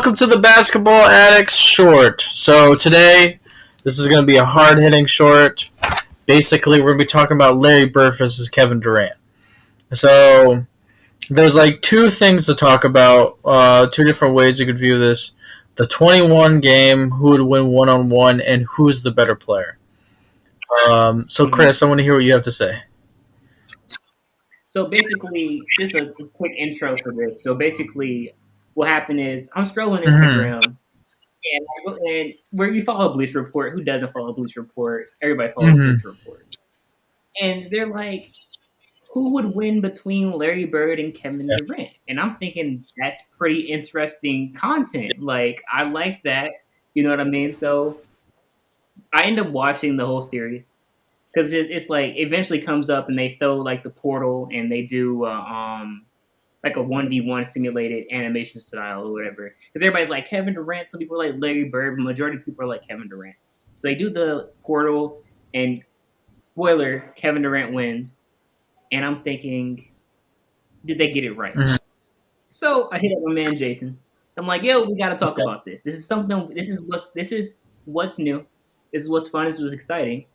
welcome to the Basketball Addicts short. So today, this is going to be a hard-hitting short. Basically, we're going to be talking about Larry Bird versus Kevin Durant. So there's like two things to talk about, two different ways you could view this. The 21 game, who would win one-on-one, and who's the better player. So Chris, I want to hear what you have to say. So basically, just a quick intro for this. So basically, what happened is I'm scrolling Instagram, and where you follow Bleacher Report, who doesn't follow Bleacher Report? Everybody follows Bleacher Report. And they're like, who would win between Larry Bird and Kevin Durant? And I'm thinking that's pretty interesting content. Like, I like that. You know what I mean? So I end up watching the whole series. Because it's like eventually comes up and they throw like the portal and they do like a 1v1 simulated animation style or whatever. Because everybody's like Kevin Durant, some people are like Larry Bird, but the majority of people are like Kevin Durant. So they do the portal and spoiler, Kevin Durant wins. And I'm thinking, did they get it right? So I hit up my man Jason. I'm like, yo, we gotta talk about this. This is something. This is what's new. This is what's fun. This was exciting.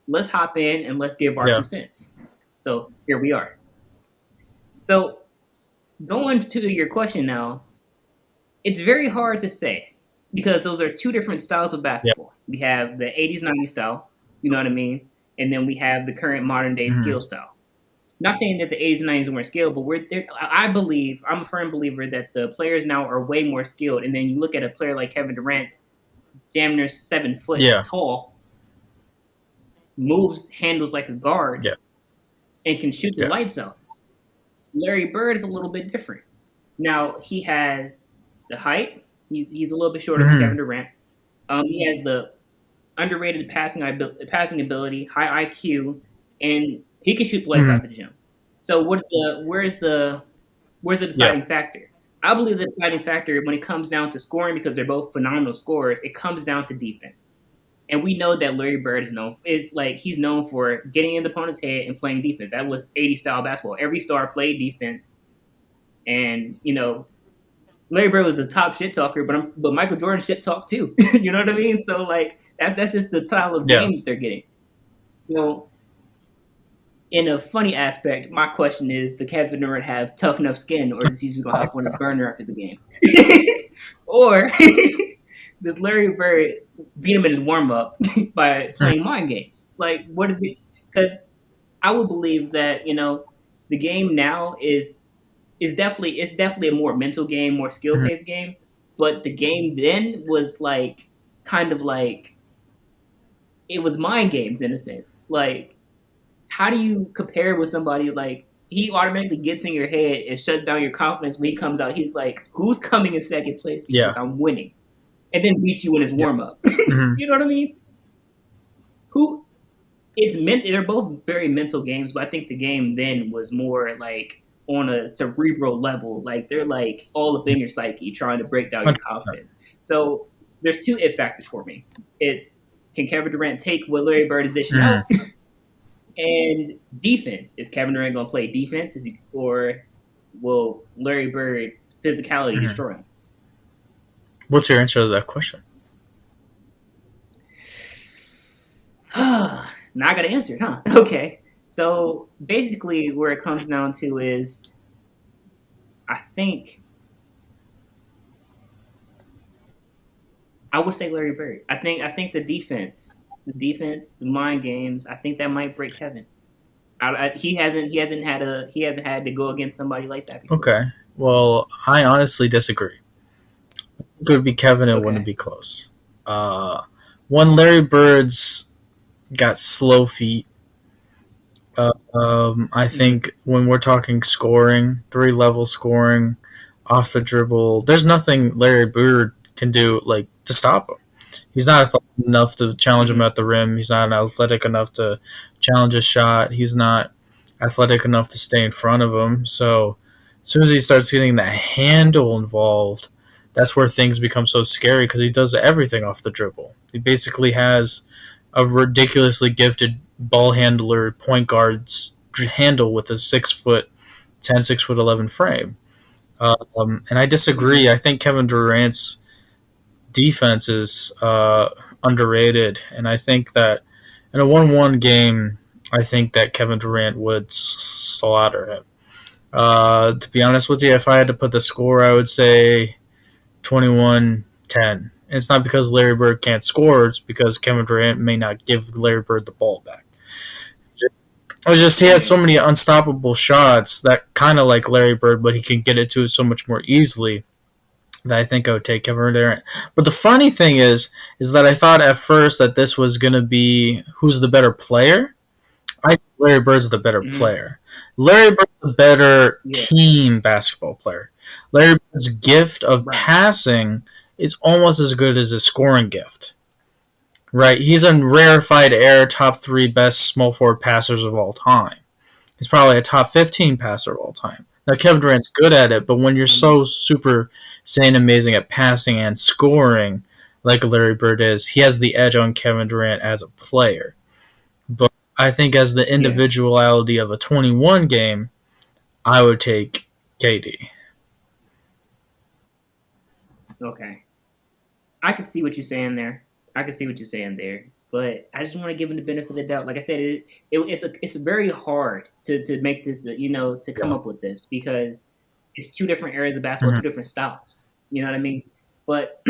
Let's hop in and let's give our 2 cents. So here we are. So going to your question now, it's very hard to say because those are two different styles of basketball. We have the 80s, 90s style, you know what I mean? And then we have the current modern day skill style. Not saying that the 80s and 90s weren't skilled, but I'm a firm believer that the players now are way more skilled. And then you look at a player like Kevin Durant, damn near 7 foot tall, moves, handles like a guard, and can shoot the lights out. Larry Bird is a little bit different. Now, he has the height. He's a little bit shorter than Kevin Durant. He has the underrated passing ability, high IQ, and he can shoot the lights out the gym. So where's the deciding factor? I believe the deciding factor when it comes down to scoring, because they're both phenomenal scorers, it comes down to defense. And we know that Larry Bird he's known for getting in the opponent's head and playing defense. That was 80s style basketball. Every star played defense. And, Larry Bird was the top shit talker, but Michael Jordan shit talked too. You know what I mean? So that's just the style of game that they're getting. In a funny aspect, my question is, does Kevin Durant have tough enough skin, or is he just gonna hop on his burner after the game? Or does Larry Bird beat him in his warm-up by playing mind games? Like, what is it? Because I would believe that, the game now is definitely a more mental game, more skill-based game. But the game then was it was mind games in a sense. Like, how do you compare with somebody like he automatically gets in your head and shuts down your confidence when he comes out? He's like, who's coming in second place because I'm winning? And then beats you in his warm-up. You know what I mean? They're both very mental games, but I think the game then was more like on a cerebral level. Like, they're like all up in your psyche trying to break down your confidence. So there's two it factors for me. It's, can Kevin Durant take what Larry Bird is dishing out? And defense. Is Kevin Durant going to play defense? Or will Larry Bird physicality destroy him? What's your answer to that question? Now I got to answer it, huh? Okay. So basically where it comes down to is I would say Larry Bird. I think the defense, the mind games, I think that might break Kevin. He hasn't had to go against somebody like that before. Okay. Well, I honestly disagree. It would be Kevin. It wouldn't be close. One, Larry Bird's got slow feet. I think when we're talking scoring, 3-level scoring, off the dribble, there's nothing Larry Bird can do to stop him. He's not athletic enough to challenge him at the rim. He's not athletic enough to challenge a shot. He's not athletic enough to stay in front of him. So as soon as he starts getting the handle involved, that's where things become so scary because he does everything off the dribble. He basically has a ridiculously gifted ball handler, point guard's handle with a 6'10", 6'11" frame. And I disagree. I think Kevin Durant's defense is underrated, and I think that in a 1-1 game, I think that Kevin Durant would slaughter him. To be honest with you, if I had to put the score, I would say 21-10. And it's not because Larry Bird can't score, it's because Kevin Durant may not give Larry Bird the ball back. It's just he has so many unstoppable shots that kind of like Larry Bird, but he can get it to it so much more easily that I think I would take Kevin Durant. But the funny thing is that I thought at first that this was going to be who's the better player. I think Larry Bird's the better player. Larry Bird's the better team basketball player. Larry Bird's gift of passing is almost as good as his scoring gift. Right? He's a rarefied air top 3 best small forward passers of all time. He's probably a top 15 passer of all time. Now, Kevin Durant's good at it, but when you're so super insane amazing at passing and scoring like Larry Bird is, he has the edge on Kevin Durant as a player. But I think as the individuality of a 21 game, I would take KD. Okay. I can see what you're saying there. But I just want to give him the benefit of the doubt. Like I said, it's very hard to make this, to come up with this because it's two different areas of basketball, two different styles. You know what I mean? But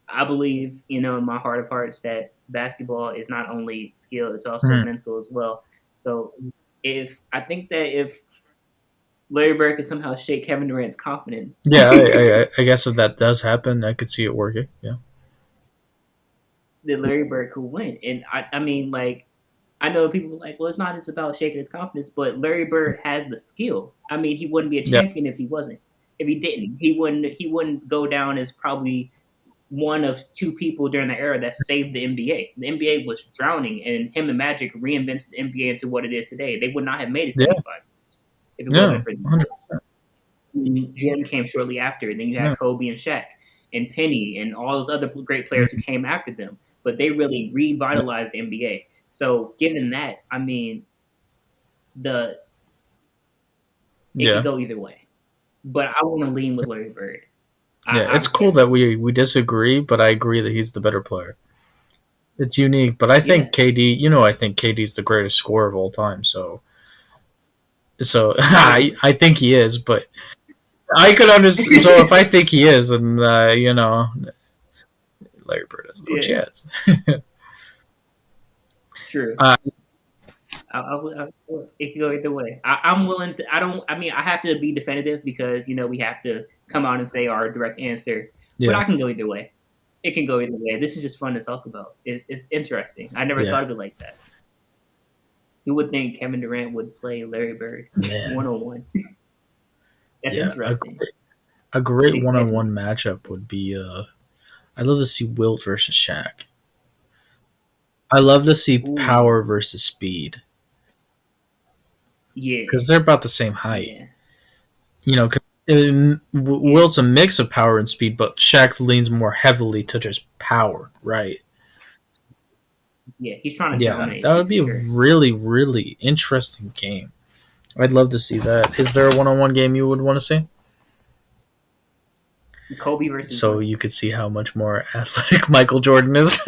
I believe, in my heart of hearts that basketball is not only skill, it's also mental as well. So I think that if Larry Bird could somehow shake Kevin Durant's confidence. Yeah, I guess if that does happen, I could see it working. Yeah. That Larry Bird could win. And I mean, like, I know people are like, well, it's not just about shaking his confidence, but Larry Bird has the skill. I mean, he wouldn't be a champion if he wasn't. If he didn't, he wouldn't go down as probably one of two people during the era that saved the NBA. The NBA was drowning, and him and Magic reinvented the NBA into what it is today. They would not have made it 75 years if it wasn't for them. Jim came shortly after, and then you had Kobe and Shaq and Penny and all those other great players who came after them. But they really revitalized the NBA. So given that, I mean, it could go either way. But I want to lean with Larry Bird. It's cool that we disagree, but I agree that he's the better player. It's unique, but I think KD, I think KD's the greatest scorer of all time. So I think he is, but I could understand. So if I think he is, then Larry Bird has no chance. True. It could go either way. I'm willing to. I have to be definitive because we have to come out and say our direct answer. Yeah. But I can go either way. It can go either way. This is just fun to talk about. It's interesting. I never thought of it like that. You would think Kevin Durant would play Larry Bird 1-on-1. That's interesting. A great 1-on-1 matchup would be. I'd love to see Wilt versus Shaq. I love to see power versus speed. Yeah, because they're about the same height. Yeah. Wilt's a mix of power and speed, but Shaq leans more heavily to just power, right? Yeah, he's trying to dominate. That would be a really, really interesting game. I'd love to see that. Is there a 1-on-1 game you would want to see? Kobe versus. So you could see how much more athletic Michael Jordan is.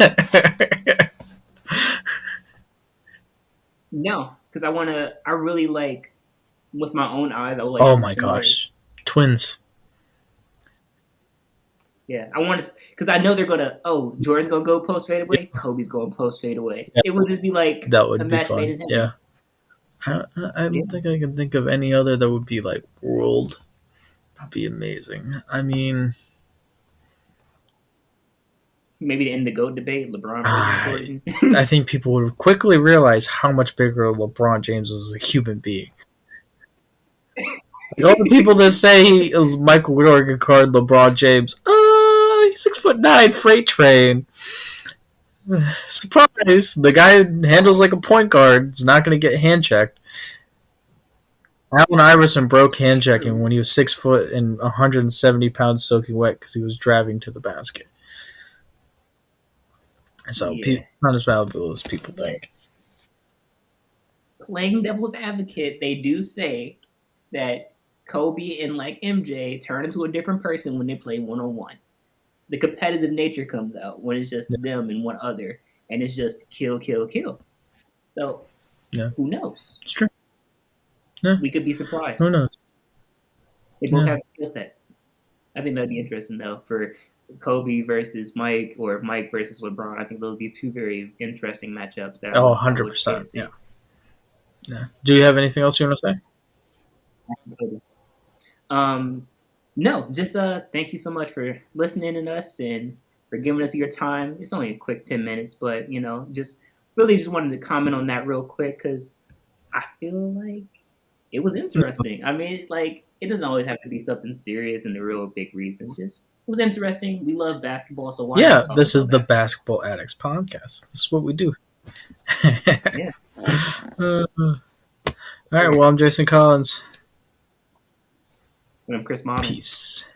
No, because I really like, with my own eyes, I would like. Oh my gosh, twins. Yeah, I want to, because I know they're gonna. Oh, Jordan's gonna go post fade away. Kobe's going post fade away. Yeah. It would just be like that would be fun. Yeah, I don't think I can think of any other that would be like world. That'd be amazing. I mean, maybe to end the GOAT debate, LeBron versus Jordan. I think people would quickly realize how much bigger LeBron James is as a human being. All the people that say Michael Jordan card LeBron James, he's 6'9", freight train. Surprise! The guy handles like a point guard. He's not going to get hand checked. Allen Iverson broke hand checking when he was 6 foot and 170 pounds soaking wet because he was driving to the basket. So not as valuable as people think. Playing devil's advocate, they do say that Kobe and like MJ turn into a different person when they play 1-on-1. The competitive nature comes out when it's just Yeah. them and one other, and it's just kill, kill, kill. So Yeah. who knows? It's true. Yeah. We could be Who surprised. knows? They both Yeah. have a skill set. I think that'd be interesting though for Kobe versus Mike or Mike versus LeBron. I think those would be two very interesting matchups that Oh, I would pay to 100%. Yeah. see. Yeah. Do you have anything else you want to say? Um, no, just thank you so much for listening to us and for giving us your time. It's only a quick 10 minutes, but just really just wanted to comment on that real quick because I feel like it was interesting. I mean, like it doesn't always have to be something serious and the real big reason. Just it was interesting. We love basketball, so why Yeah, not talk this is about the basketball? Basketball Addicts podcast. This is what we do. Yeah. All right. Well, I'm Jason Collins. And I'm Chris Mono. Peace.